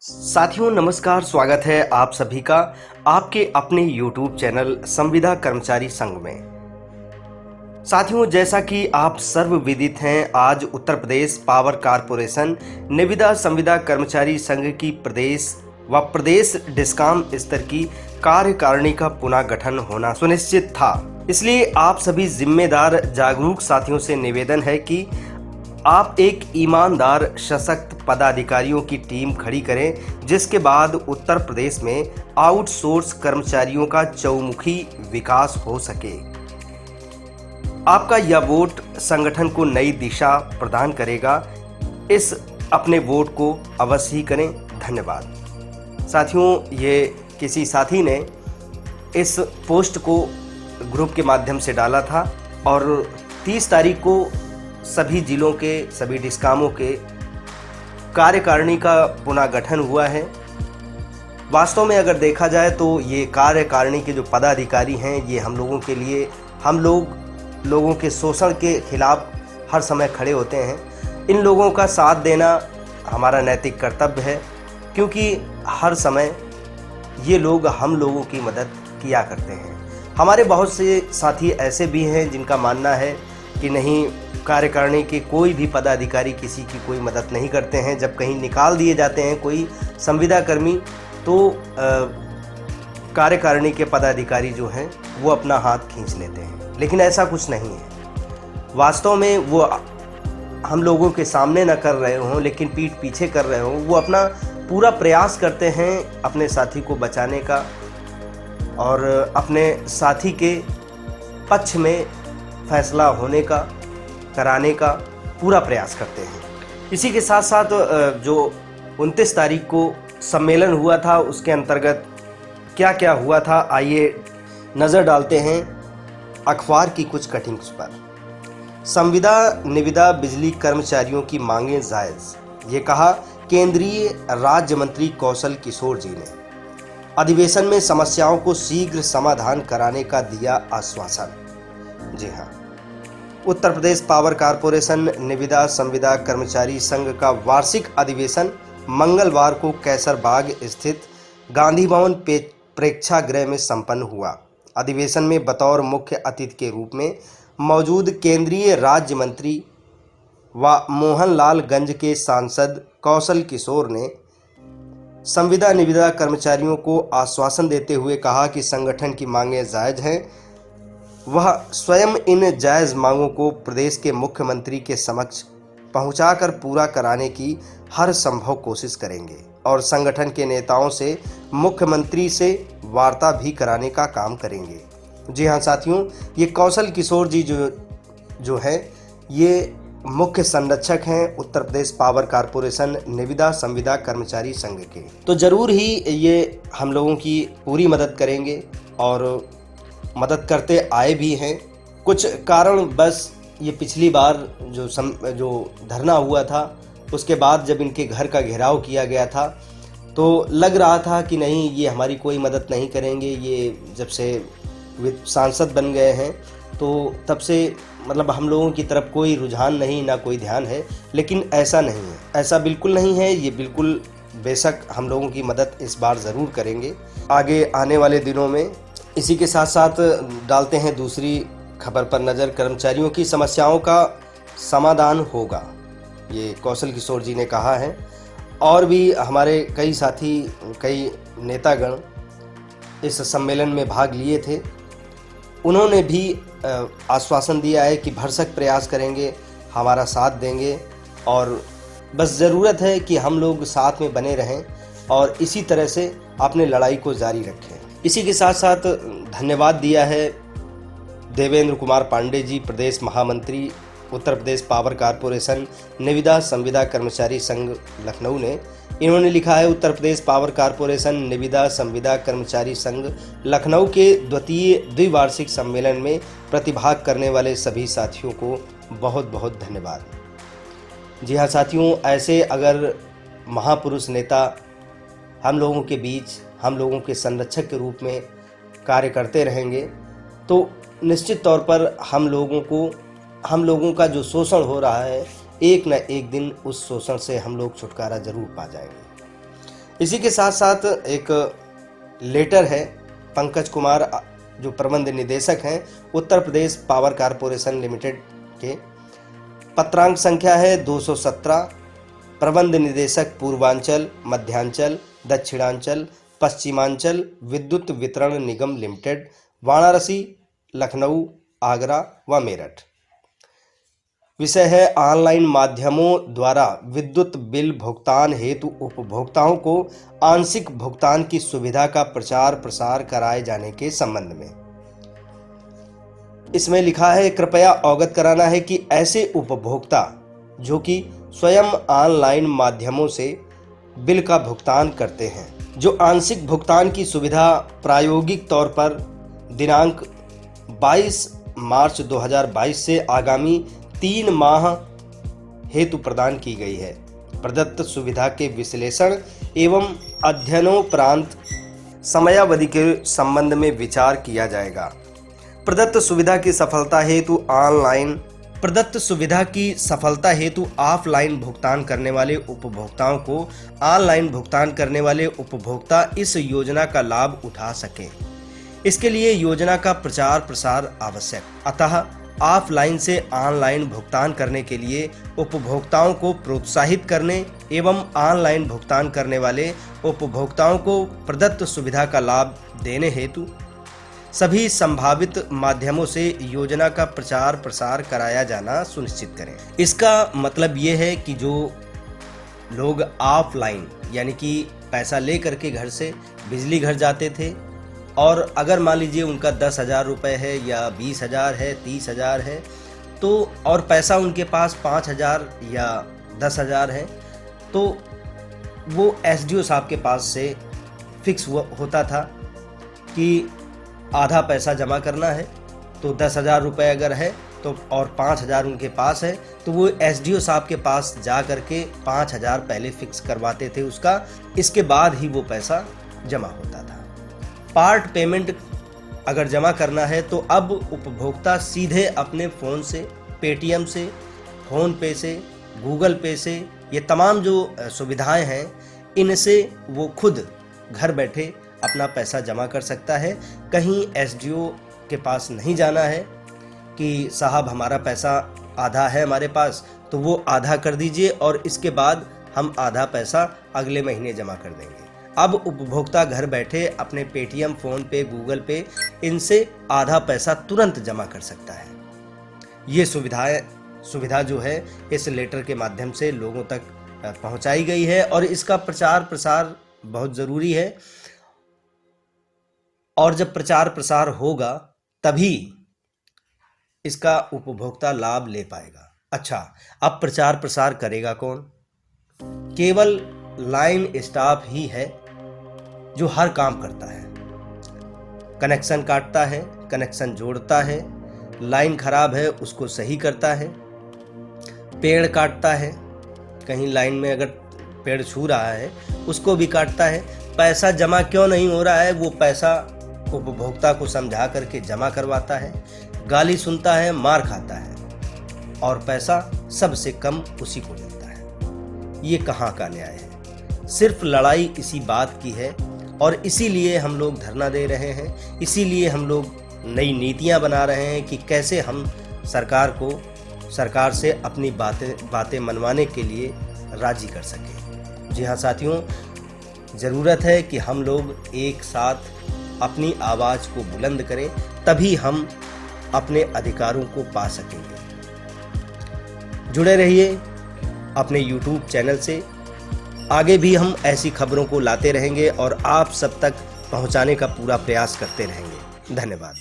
साथियों नमस्कार, स्वागत है आप सभी का आपके अपने YouTube चैनल संविदा कर्मचारी संघ में। साथियों, जैसा कि आप सर्वविदित हैं, आज उत्तर प्रदेश पावर कारपोरेशन निविदा संविदा कर्मचारी संघ की प्रदेश डिस्काम स्तर की कार्यकारिणी का पुनः गठन होना सुनिश्चित था। इसलिए आप सभी जिम्मेदार जागरूक साथियों से निवेदन है कि आप एक ईमानदार सशक्त पदाधिकारियों की टीम खड़ी करें, जिसके बाद उत्तर प्रदेश में आउटसोर्स कर्मचारियों का चहुमुखी विकास हो सके। आपका यह वोट संगठन को नई दिशा प्रदान करेगा। इस अपने वोट को अवश्य ही करें। धन्यवाद। साथियों, ये किसी साथी ने इस पोस्ट को ग्रुप के माध्यम से डाला था और 30 तारीख को सभी जिलों के सभी डिस्कामों के कार्यकारिणी का पुनः गठन हुआ है। वास्तव में अगर देखा जाए तो ये कार्यकारिणी के जो पदाधिकारी हैं, ये हम लोगों के लिए, हम लोगों के शोषण के खिलाफ हर समय खड़े होते हैं। इन लोगों का साथ देना हमारा नैतिक कर्तव्य है, क्योंकि हर समय ये लोग हम लोगों की मदद किया करते हैं। हमारे बहुत से साथी ऐसे भी हैं जिनका मानना है कि नहीं, कार्यकारिणी के कोई भी पदाधिकारी किसी की कोई मदद नहीं करते हैं। जब कहीं निकाल दिए जाते हैं कोई संविदा कर्मी, तो कार्यकारिणी के पदाधिकारी जो हैं वो अपना हाथ खींच लेते हैं, लेकिन ऐसा कुछ नहीं है। वास्तव में वो हम लोगों के सामने न कर रहे हों, लेकिन पीठ पीछे कर रहे हों, वो अपना पूरा प्रयास करते हैं अपने साथी को बचाने का और अपने साथी के पक्ष में फैसला होने का, कराने का पूरा प्रयास करते हैं। इसी के साथ साथ जो 29 तारीख को सम्मेलन हुआ था, उसके अंतर्गत क्या क्या हुआ था, आइए नज़र डालते हैं अखबार की कुछ कटिंग्स पर। संविदा निविदा बिजली कर्मचारियों की मांगें जायज़, ये कहा केंद्रीय राज्य मंत्री कौशल किशोर जी ने। अधिवेशन में समस्याओं को शीघ्र समाधान कराने का दिया आश्वासन। जी हाँ, उत्तर प्रदेश पावर कारपोरेशन निविदा संविदा कर्मचारी संघ का वार्षिक अधिवेशन मंगलवार को कैसरबाग स्थित गांधी भवन प्रेक्षागृह में संपन्न हुआ। अधिवेशन में बतौर मुख्य अतिथि के रूप में मौजूद केंद्रीय राज्य मंत्री व मोहनलालगंज के सांसद कौशल किशोर ने संविदा निविदा कर्मचारियों को आश्वासन देते हुए कहा कि संगठन की मांगें जायज़ हैं। वह स्वयं इन जायज़ मांगों को प्रदेश के मुख्यमंत्री के समक्ष पहुंचाकर पूरा कराने की हर संभव कोशिश करेंगे और संगठन के नेताओं से मुख्यमंत्री से वार्ता भी कराने का काम करेंगे। जी हाँ साथियों, ये कौशल किशोर जी जो है, ये मुख्य संरक्षक हैं उत्तर प्रदेश पावर कारपोरेशन निविदा संविदा कर्मचारी संघ के। तो ज़रूर ही ये हम लोगों की पूरी मदद करेंगे और मदद करते आए भी हैं। कुछ कारण बस ये पिछली बार जो धरना हुआ था, उसके बाद जब इनके घर का घेराव किया गया था, तो लग रहा था कि नहीं, ये हमारी कोई मदद नहीं करेंगे। ये जब से वे सांसद बन गए हैं, तो तब से मतलब हम लोगों की तरफ कोई रुझान नहीं, ना कोई ध्यान है। लेकिन ऐसा नहीं है, ऐसा बिल्कुल नहीं है। ये बिल्कुल बेशक हम लोगों की मदद इस बार ज़रूर करेंगे आगे आने वाले दिनों में। इसी के साथ साथ डालते हैं दूसरी खबर पर नज़र। कर्मचारियों की समस्याओं का समाधान होगा, ये कौशल किशोर जी ने कहा है। और भी हमारे कई साथी, कई नेतागण इस सम्मेलन में भाग लिए थे। उन्होंने भी आश्वासन दिया है कि भरसक प्रयास करेंगे, हमारा साथ देंगे और बस ज़रूरत है कि हम लोग साथ में बने रहें और इसी तरह से अपने लड़ाई को जारी रखें। इसी के साथ साथ धन्यवाद दिया है देवेंद्र कुमार पांडे जी, प्रदेश महामंत्री उत्तर प्रदेश पावर कारपोरेशन निविदा संविदा कर्मचारी संघ लखनऊ ने। इन्होंने लिखा है, उत्तर प्रदेश पावर कारपोरेशन निविदा संविदा कर्मचारी संघ लखनऊ के द्विवार्षिक सम्मेलन में प्रतिभाग करने वाले सभी साथियों को बहुत बहुत धन्यवाद। जी हाँ साथियों, ऐसे अगर महापुरुष नेता हम लोगों के बीच, हम लोगों के संरक्षक के रूप में कार्य करते रहेंगे, तो निश्चित तौर पर हम लोगों का जो शोषण हो रहा है, एक न एक दिन उस शोषण से हम लोग छुटकारा जरूर पा जाएंगे। इसी के साथ साथ एक लेटर है पंकज कुमार जो प्रबंध निदेशक हैं Uttar Pradesh power corporation limited के, पत्रांक संख्या है 217, प्रबंध निदेशक पूर्वांचल, मध्यांचल, दक्षिणांचल, पश्चिमांचल विद्युत वितरण निगम लिमिटेड, वाराणसी, लखनऊ, आगरा व मेरठ। विषय है ऑनलाइन माध्यमों द्वारा विद्युत बिल भुगतान हेतु उपभोक्ताओं को आंशिक भुगतान की सुविधा का प्रचार प्रसार कराए जाने के संबंध में। इसमें लिखा है, कृपया अवगत कराना है कि ऐसे उपभोक्ता जो कि स्वयं ऑनलाइन माध्यमों से बिल का भुगतान करते हैं, जो आंशिक भुगतान की सुविधा प्रायोगिक तौर पर दिनांक 22 मार्च 2022 से आगामी 3 माह हेतु प्रदान की गई है, प्रदत्त सुविधा के विश्लेषण एवं अध्ययनोपरांत समयावधि के संबंध में विचार किया जाएगा। प्रदत्त सुविधा की सफलता हेतु ऑफलाइन भुगतान करने वाले उपभोक्ताओं को ऑनलाइन भुगतान करने वाले उपभोक्ता इस योजना का लाभ उठा सकें। इसके लिए योजना का प्रचार प्रसार आवश्यक, अतः ऑफलाइन से ऑनलाइन भुगतान करने के लिए उपभोक्ताओं को प्रोत्साहित करने एवं ऑनलाइन भुगतान करने वाले उपभोक्ताओं को प्रदत्त सुविधा का लाभ देने हेतु सभी संभावित माध्यमों से योजना का प्रचार प्रसार कराया जाना सुनिश्चित करें। इसका मतलब ये है कि जो लोग ऑफलाइन यानी कि पैसा ले करके घर से बिजली घर जाते थे और अगर मान लीजिए उनका 10,000 रुपये है या 20,000 है, 30,000 है, तो और पैसा उनके पास 5,000 या 10,000 है, तो वो एसडीओ साहब के पास से फिक्स होता था कि आधा पैसा जमा करना है, तो 10,000 रुपये अगर है तो और 5,000 उनके पास है तो वो एसडीओ साहब के पास जा करके 5,000 पहले फिक्स करवाते थे उसका, इसके बाद ही वो पैसा जमा होता था। पार्ट पेमेंट अगर जमा करना है तो अब उपभोक्ता सीधे अपने फ़ोन से, पेटीएम से, फ़ोन पे से, गूगल पे से, ये तमाम जो सुविधाएं हैं इनसे वो खुद घर बैठे अपना पैसा जमा कर सकता है। कहीं एसडीओ के पास नहीं जाना है कि साहब हमारा पैसा आधा है हमारे पास तो वो आधा कर दीजिए और इसके बाद हम आधा पैसा अगले महीने जमा कर देंगे। अब उपभोक्ता घर बैठे अपने पेटीएम, फ़ोन पे, गूगल पे इनसे आधा पैसा तुरंत जमा कर सकता है। ये सुविधा जो है इस लेटर के माध्यम से लोगों तक पहुंचाई गई है और इसका प्रचार प्रसार बहुत ज़रूरी है और जब प्रचार प्रसार होगा तभी इसका उपभोक्ता लाभ ले पाएगा। अच्छा, अब प्रचार प्रसार करेगा कौन? केवल लाइन स्टाफ ही है जो हर काम करता है, कनेक्शन काटता है, कनेक्शन जोड़ता है, लाइन खराब है उसको सही करता है, पेड़ काटता है, कहीं लाइन में अगर पेड़ छू रहा है उसको भी काटता है। पैसा जमा क्यों नहीं हो रहा है वो पैसा उपभोक्ता को समझा करके जमा करवाता है, गाली सुनता है, मार खाता है और पैसा सबसे कम उसी को मिलता है। ये कहाँ का न्याय है? सिर्फ लड़ाई इसी बात की है और इसीलिए हम लोग धरना दे रहे हैं, इसीलिए हम लोग नई नीतियां बना रहे हैं कि कैसे हम सरकार से अपनी बातें मनवाने के लिए राजी कर सकें। जी हाँ साथियों, ज़रूरत है कि हम लोग एक साथ अपनी आवाज़ को बुलंद करें, तभी हम अपने अधिकारों को पा सकेंगे। जुड़े रहिए अपने YouTube चैनल से, आगे भी हम ऐसी खबरों को लाते रहेंगे और आप सब तक पहुंचाने का पूरा प्रयास करते रहेंगे। धन्यवाद।